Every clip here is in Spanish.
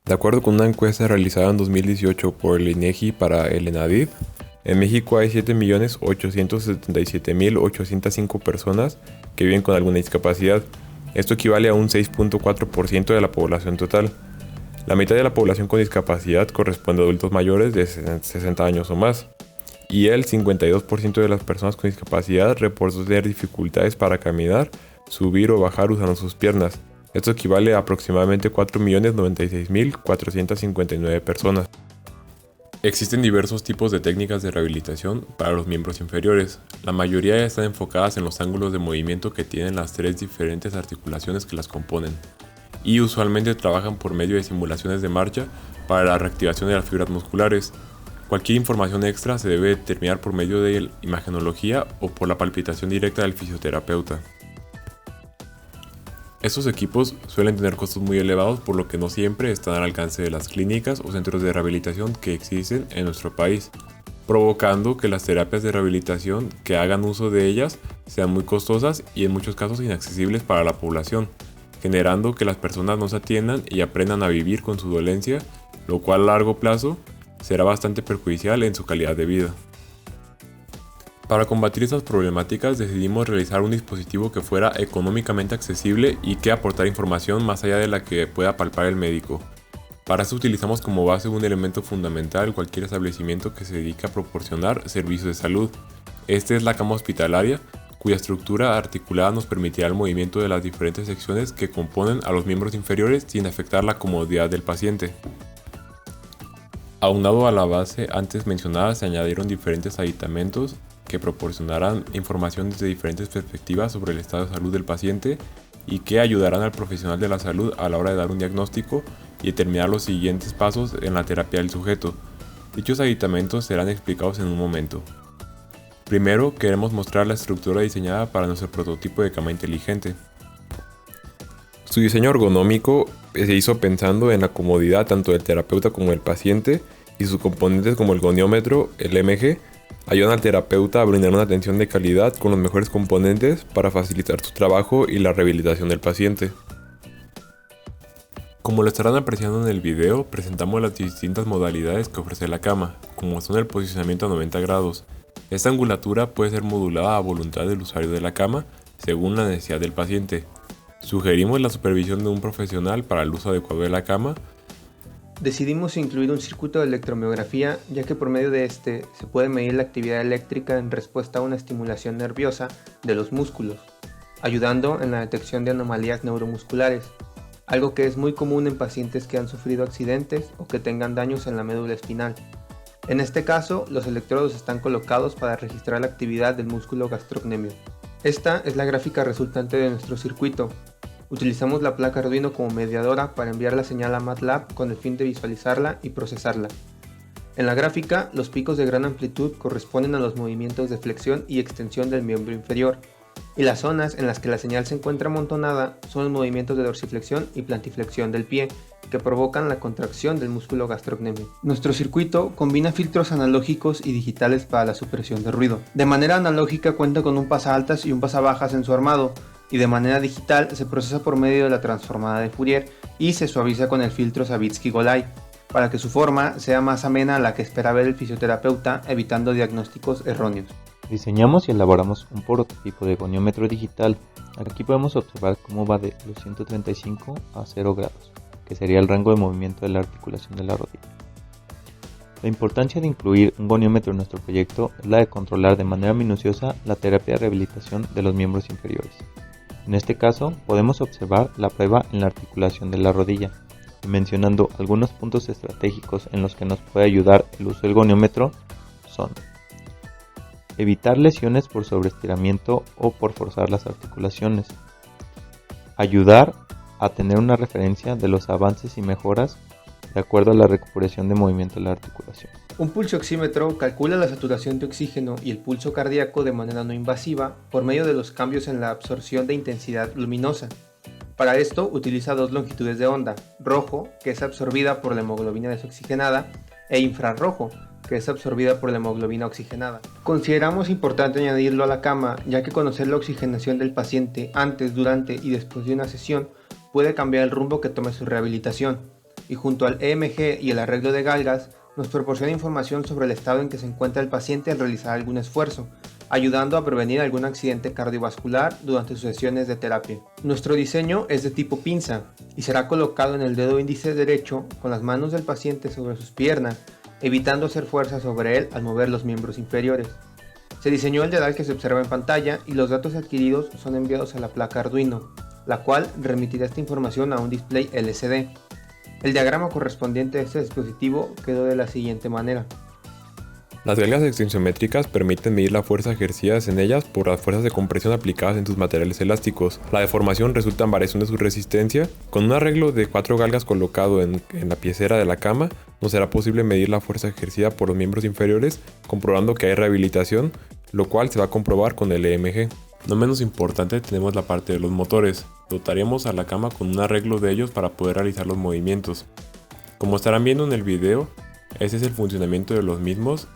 De acuerdo con una encuesta realizada en 2018 por el INEGI para el ENADIV, en México hay 7.877.805 personas que viven con alguna discapacidad. Esto equivale a un 6.4% de la población total. La mitad de la población con discapacidad corresponde a adultos mayores de 60 años o más. Y el 52% de las personas con discapacidad reportó tener dificultades para caminar, subir o bajar usando sus piernas. Esto equivale a aproximadamente 4.096.459 personas. Existen diversos tipos de técnicas de rehabilitación para los miembros inferiores. La mayoría están enfocadas en los ángulos de movimiento que tienen las tres diferentes articulaciones que las componen, y usualmente trabajan por medio de simulaciones de marcha para la reactivación de las fibras musculares. Cualquier información extra se debe determinar por medio de imagenología o por la palpitación directa del fisioterapeuta. Estos equipos suelen tener costos muy elevados, por lo que no siempre están al alcance de las clínicas o centros de rehabilitación que existen en nuestro país, provocando que las terapias de rehabilitación que hagan uso de ellas sean muy costosas y en muchos casos inaccesibles para la población, generando que las personas no se atiendan y aprendan a vivir con su dolencia, lo cual a largo plazo será bastante perjudicial en su calidad de vida. Para combatir estas problemáticas decidimos realizar un dispositivo que fuera económicamente accesible y que aportara información más allá de la que pueda palpar el médico. Para eso utilizamos como base un elemento fundamental cualquier establecimiento que se dedique a proporcionar servicios de salud. Este es la cama hospitalaria, cuya estructura articulada nos permitirá el movimiento de las diferentes secciones que componen a los miembros inferiores sin afectar la comodidad del paciente. Aunado a la base antes mencionada, se añadieron diferentes aditamentos que proporcionarán información desde diferentes perspectivas sobre el estado de salud del paciente y que ayudarán al profesional de la salud a la hora de dar un diagnóstico y determinar los siguientes pasos en la terapia del sujeto. Dichos aditamentos serán explicados en un momento. Primero, queremos mostrar la estructura diseñada para nuestro prototipo de cama inteligente. Su diseño ergonómico se hizo pensando en la comodidad tanto del terapeuta como del paciente, y sus componentes como el goniómetro, el MG, ayudan al terapeuta a brindar una atención de calidad con los mejores componentes para facilitar su trabajo y la rehabilitación del paciente. Como lo estarán apreciando en el video, presentamos las distintas modalidades que ofrece la cama, como son el posicionamiento a 90 grados. Esta angulatura puede ser modulada a voluntad del usuario de la cama según la necesidad del paciente. Sugerimos la supervisión de un profesional para el uso adecuado de la cama. Decidimos incluir un circuito de electromiografía, ya que por medio de este se puede medir la actividad eléctrica en respuesta a una estimulación nerviosa de los músculos, ayudando en la detección de anomalías neuromusculares, algo que es muy común en pacientes que han sufrido accidentes o que tengan daños en la médula espinal. En este caso, los electrodos están colocados para registrar la actividad del músculo gastrocnemio. Esta es la gráfica resultante de nuestro circuito. Utilizamos la placa Arduino como mediadora para enviar la señal a MATLAB con el fin de visualizarla y procesarla. En la gráfica, los picos de gran amplitud corresponden a los movimientos de flexión y extensión del miembro inferior, y las zonas en las que la señal se encuentra amontonada son los movimientos de dorsiflexión y plantiflexión del pie, que provocan la contracción del músculo gastrocnemio. Nuestro circuito combina filtros analógicos y digitales para la supresión de ruido. De manera analógica cuenta con un pasaaltas y un pasabajas en su armado, y de manera digital se procesa por medio de la transformada de Fourier y se suaviza con el filtro Savitzky-Golay, para que su forma sea más amena a la que espera ver el fisioterapeuta, evitando diagnósticos erróneos. Diseñamos y elaboramos un prototipo de goniómetro digital. Aquí podemos observar cómo va de los 135 a 0 grados, que sería el rango de movimiento de la articulación de la rodilla. La importancia de incluir un goniómetro en nuestro proyecto es la de controlar de manera minuciosa la terapia de rehabilitación de los miembros inferiores. En este caso, podemos observar la prueba en la articulación de la rodilla, y mencionando algunos puntos estratégicos en los que nos puede ayudar el uso del goniómetro son: evitar lesiones por sobreestiramiento o por forzar las articulaciones, ayudar a tener una referencia de los avances y mejoras de acuerdo a la recuperación de movimiento de la articulación. Un pulsioxímetro calcula la saturación de oxígeno y el pulso cardíaco de manera no invasiva por medio de los cambios en la absorción de intensidad luminosa. Para esto utiliza dos longitudes de onda, rojo, que es absorbida por la hemoglobina desoxigenada, e infrarrojo, que es absorbida por la hemoglobina oxigenada. Consideramos importante añadirlo a la cama, ya que conocer la oxigenación del paciente antes, durante y después de una sesión puede cambiar el rumbo que tome su rehabilitación. y junto al EMG y el arreglo de galgas nos proporciona información sobre el estado en que se encuentra el paciente al realizar algún esfuerzo, ayudando a prevenir algún accidente cardiovascular durante sus sesiones de terapia. Nuestro diseño es de tipo pinza y será colocado en el dedo índice derecho con las manos del paciente sobre sus piernas, evitando hacer fuerza sobre él al mover los miembros inferiores. Se diseñó el dedal que se observa en pantalla y los datos adquiridos son enviados a la placa Arduino, la cual remitirá esta información a un display LCD. El diagrama correspondiente a este dispositivo quedó de la siguiente manera. Las galgas extensiométricas permiten medir la fuerza ejercida en ellas por las fuerzas de compresión aplicadas en sus materiales elásticos. La deformación resulta en variación de su resistencia. Con un arreglo de 4 galgas colocado en la piecera de la cama, nos será posible medir la fuerza ejercida por los miembros inferiores, comprobando que hay rehabilitación, lo cual se va a comprobar con el EMG. No menos importante, tenemos la parte de los motores. Dotaremos a la cama con un arreglo de ellos para poder realizar los movimientos. Como estarán viendo en el video, ese es el funcionamiento de los mismos.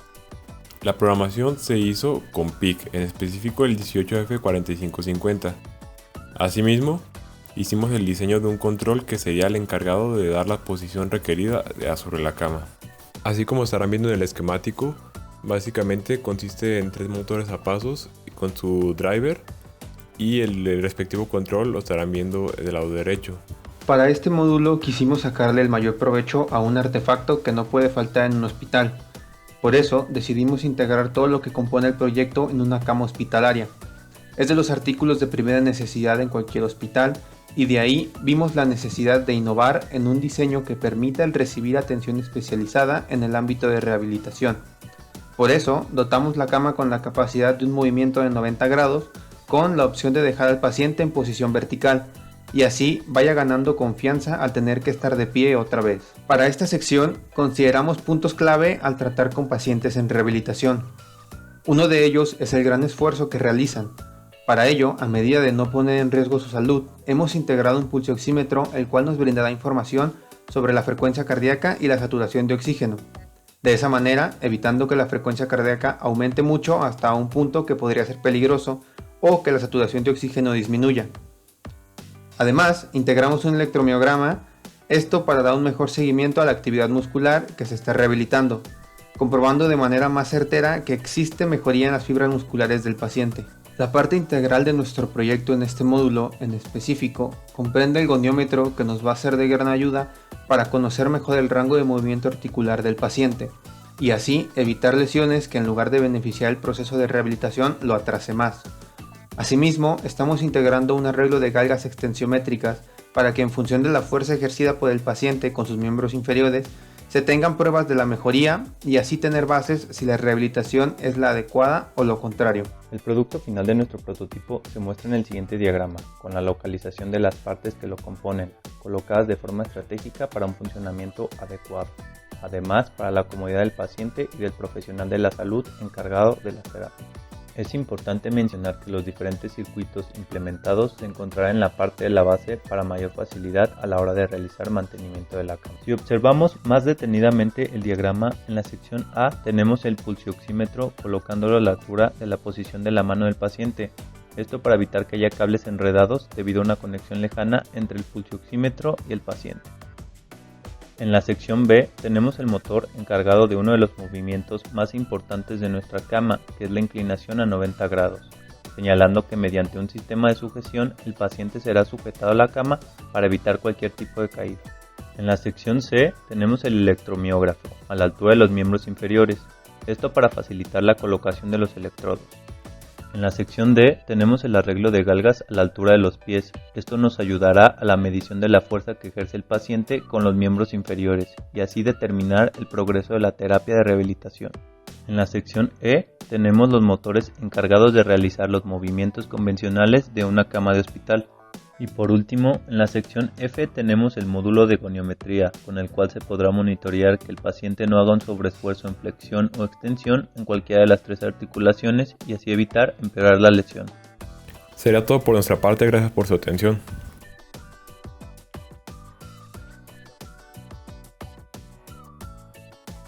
La programación se hizo con PIC, en específico el 18F4550. Asimismo, hicimos el diseño de un control que sería el encargado de dar la posición requerida sobre la cama. Así como estarán viendo en el esquemático, básicamente consiste en 3 motores a pasos con su driver y el respectivo control lo estarán viendo del lado derecho. Para este módulo quisimos sacarle el mayor provecho a un artefacto que no puede faltar en un hospital. Por eso decidimos integrar todo lo que compone el proyecto en una cama hospitalaria. Es de los artículos de primera necesidad en cualquier hospital y de ahí vimos la necesidad de innovar en un diseño que permita el recibir atención especializada en el ámbito de rehabilitación. Por eso dotamos la cama con la capacidad de un movimiento de 90 grados con la opción de dejar al paciente en posición vertical y así vaya ganando confianza al tener que estar de pie otra vez. Para esta sección consideramos puntos clave al tratar con pacientes en rehabilitación. Uno de ellos es el gran esfuerzo que realizan. Para ello, a medida de no poner en riesgo su salud, hemos integrado un pulsioxímetro el cual nos brindará información sobre la frecuencia cardíaca y la saturación de oxígeno. De esa manera, evitando que la frecuencia cardíaca aumente mucho hasta un punto que podría ser peligroso o que la saturación de oxígeno disminuya. Además, integramos un electromiograma, esto para dar un mejor seguimiento a la actividad muscular que se está rehabilitando, comprobando de manera más certera que existe mejoría en las fibras musculares del paciente. La parte integral de nuestro proyecto en este módulo en específico comprende el goniómetro que nos va a ser de gran ayuda para conocer mejor el rango de movimiento articular del paciente y así evitar lesiones que en lugar de beneficiar el proceso de rehabilitación lo atrase más. Asimismo, estamos integrando un arreglo de galgas extensiométricas para que en función de la fuerza ejercida por el paciente con sus miembros inferiores, se tengan pruebas de la mejoría y así tener bases si la rehabilitación es la adecuada o lo contrario. El producto final de nuestro prototipo se muestra en el siguiente diagrama, con la localización de las partes que lo componen, colocadas de forma estratégica para un funcionamiento adecuado. Además, para la comodidad del paciente y del profesional de la salud encargado de la terapia. Es importante mencionar que los diferentes circuitos implementados se encontrarán en la parte de la base para mayor facilidad a la hora de realizar mantenimiento de la cama. Si observamos más detenidamente el diagrama, en la sección A tenemos el pulsioxímetro colocándolo a la altura de la posición de la mano del paciente. Esto para evitar que haya cables enredados debido a una conexión lejana entre el pulsioxímetro y el paciente. En la sección B tenemos el motor encargado de uno de los movimientos más importantes de nuestra cama, que es la inclinación a 90 grados, señalando que mediante un sistema de sujeción el paciente será sujetado a la cama para evitar cualquier tipo de caída. En la sección C tenemos el electromiógrafo, a la altura de los miembros inferiores, esto para facilitar la colocación de los electrodos. En la sección D tenemos el arreglo de galgas a la altura de los pies. Esto nos ayudará a la medición de la fuerza que ejerce el paciente con los miembros inferiores y así determinar el progreso de la terapia de rehabilitación. En la sección E tenemos los motores encargados de realizar los movimientos convencionales de una cama de hospital. Y por último, en la sección F tenemos el módulo de goniometría, con el cual se podrá monitorear que el paciente no haga un sobreesfuerzo en flexión o extensión en cualquiera de las 3 articulaciones y así evitar empeorar la lesión. Sería todo por nuestra parte, gracias por su atención.